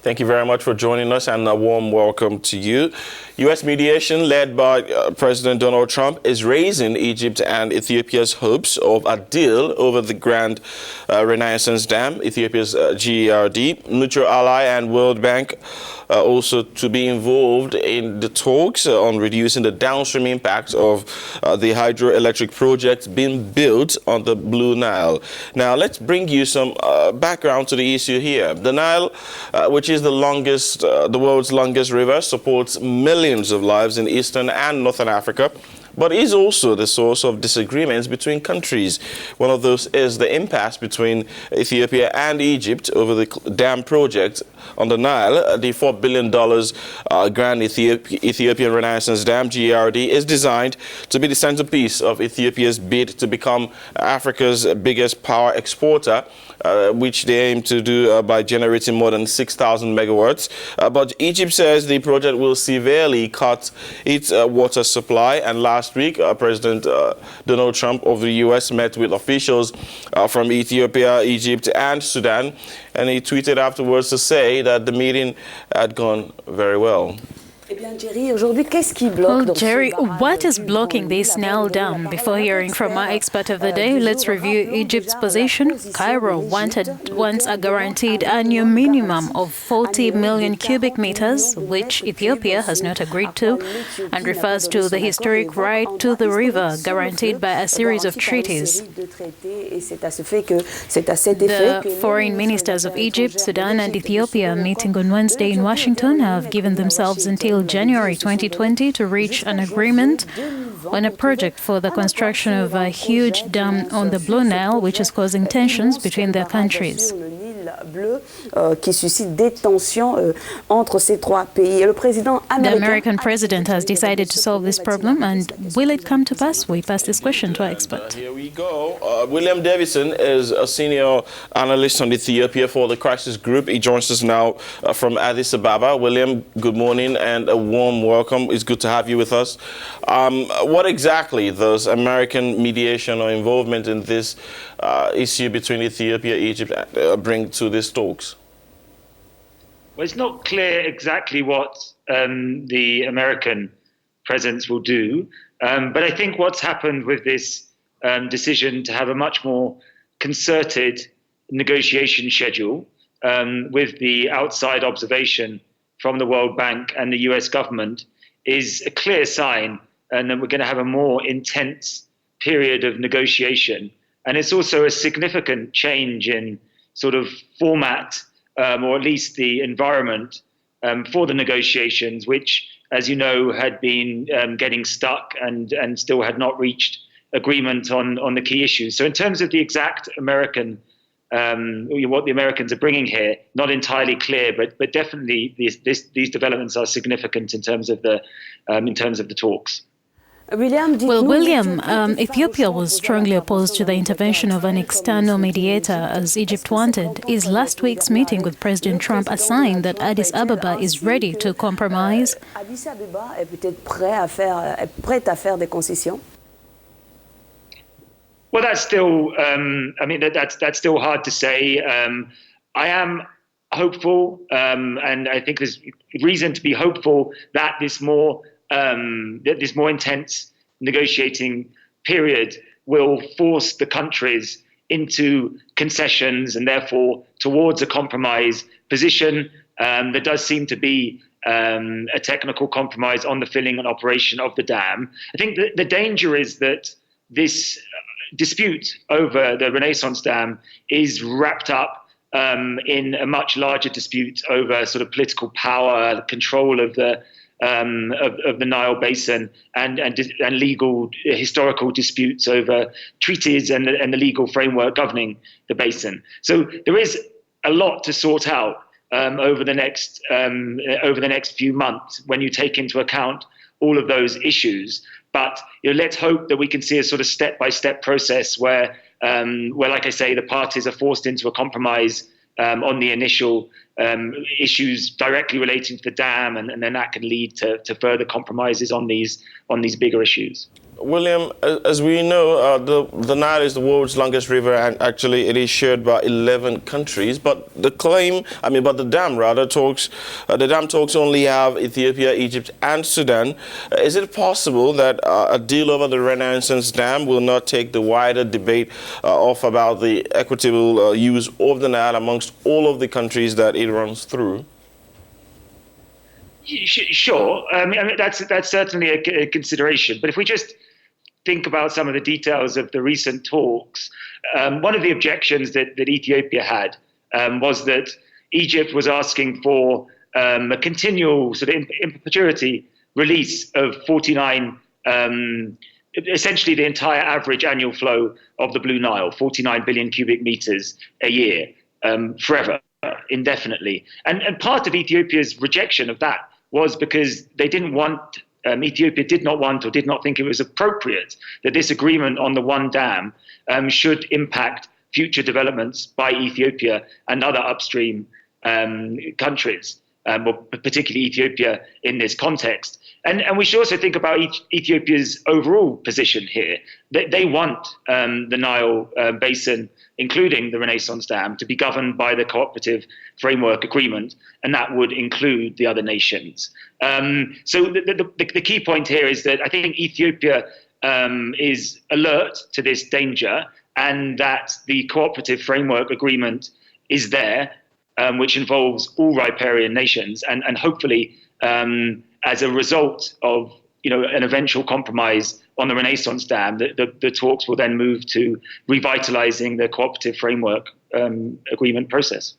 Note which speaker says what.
Speaker 1: Thank you very much for joining us, and a warm welcome to you. U.S. mediation led by President Donald Trump is raising Egypt and Ethiopia's hopes of a deal over the Grand Renaissance Dam. Ethiopia's GERD, neutral ally, and World Bank also to be involved in the talks on reducing the downstream impacts of the hydroelectric projects being built on the Blue Nile. Now, let's bring you some background to the issue here. The Nile, which is the world's longest river, supports millions of lives in Eastern and Northern Africa, but is also the source of disagreements between countries. One of those is the impasse between Ethiopia and Egypt over the dam project on the Nile. The $4 billion Grand Ethiopian Renaissance Dam, GERD, is designed to be the centerpiece of Ethiopia's bid to become Africa's biggest power exporter, which they aim to do by generating more than 6,000 megawatts. But Egypt says the project will severely cut its water supply. And last week, President Donald Trump of the U.S. met with officials from Ethiopia, Egypt, and Sudan, and he tweeted afterwards to say that the meeting had gone very well.
Speaker 2: Well, Jerry, what is blocking this Nile Dam? Before hearing from our expert of the day, let's review Egypt's position. Cairo wants a guaranteed annual minimum of 40 million cubic meters, which Ethiopia has not agreed to, and refers to the historic right to the river guaranteed by a series of treaties. The foreign ministers of Egypt, Sudan, and Ethiopia meeting on Wednesday in Washington have given themselves until January 2020 to reach an agreement on a project for the construction of a huge dam on the Blue Nile, which is causing tensions between their countries. The American president has decided to solve this problem, and will it come to pass? We pass this question to our expert.
Speaker 1: Here we go. William Davison is a senior analyst on Ethiopia for the Crisis Group. He joins us now from Addis Ababa. William, good morning and a warm welcome. It's good to have you with us. What exactly does American mediation or involvement in this issue between Ethiopia and Egypt bring to these talks?
Speaker 3: Well, it's not clear exactly what the American presence will do, but I think what's happened with this decision to have a much more concerted negotiation schedule with the outside observation from the World Bank and the US government is a clear sign that we're going to have a more intense period of negotiation. And it's also a significant change in sort of format, or at least the environment for the negotiations, which, as you know, had been getting stuck and still had not reached agreement on the key issues. So in terms of the exact American, what the Americans are bringing here, not entirely clear, but definitely these developments are significant in terms of the talks.
Speaker 2: Well, William, Ethiopia was strongly opposed to the intervention of an external mediator, as Egypt wanted. Is last week's meeting with President Trump a sign that Addis Ababa is ready to compromise?
Speaker 3: Well, that's still, that's still hard to say. I am hopeful, and I think there's reason to be hopeful that this more intense negotiating period will force the countries into concessions and therefore towards a compromise position. There does seem to be a technical compromise on the filling and operation of the dam. I think the danger is that this dispute over the Renaissance Dam is wrapped up in a much larger dispute over sort of political power, control of the Nile Basin, and legal historical disputes over treaties and the legal framework governing the basin. So there is a lot to sort out over the next few months when you take into account all of those issues. But let's hope that we can see a sort of step-by-step process where, like I say, the parties are forced into a compromise on the initial issues directly relating to the dam, and then that can lead to further compromises on these bigger issues.
Speaker 1: William, as we know, the Nile is the world's longest river, and actually it is shared by 11 countries. But the dam rather talks, the dam talks only have Ethiopia, Egypt, and Sudan. Is it possible that a deal over the Renaissance Dam will not take the wider debate off about the equitable use of the Nile amongst all of the countries that it runs through?
Speaker 3: Sure. I mean, that's certainly a consideration. But if we just think about some of the details of the recent talks, one of the objections that Ethiopia had was that Egypt was asking for a continual sort of in perpetuity release of 49, essentially the entire average annual flow of the Blue Nile, 49 billion cubic meters a year, forever, indefinitely. And part of Ethiopia's rejection of that was because they didn't want, Ethiopia did not want or did not think it was appropriate that this agreement on the one dam should impact future developments by Ethiopia and other upstream countries, or particularly Ethiopia in this context. And we should also think about Ethiopia's overall position here. They want the Nile basin, including the Renaissance Dam, to be governed by the cooperative framework agreement, and that would include the other nations. So the key point here is that I think Ethiopia is alert to this danger, and that the cooperative framework agreement is there, which involves all riparian nations, and hopefully as a result of an eventual compromise on the Renaissance Dam, the talks will then move to revitalizing the cooperative framework agreement process.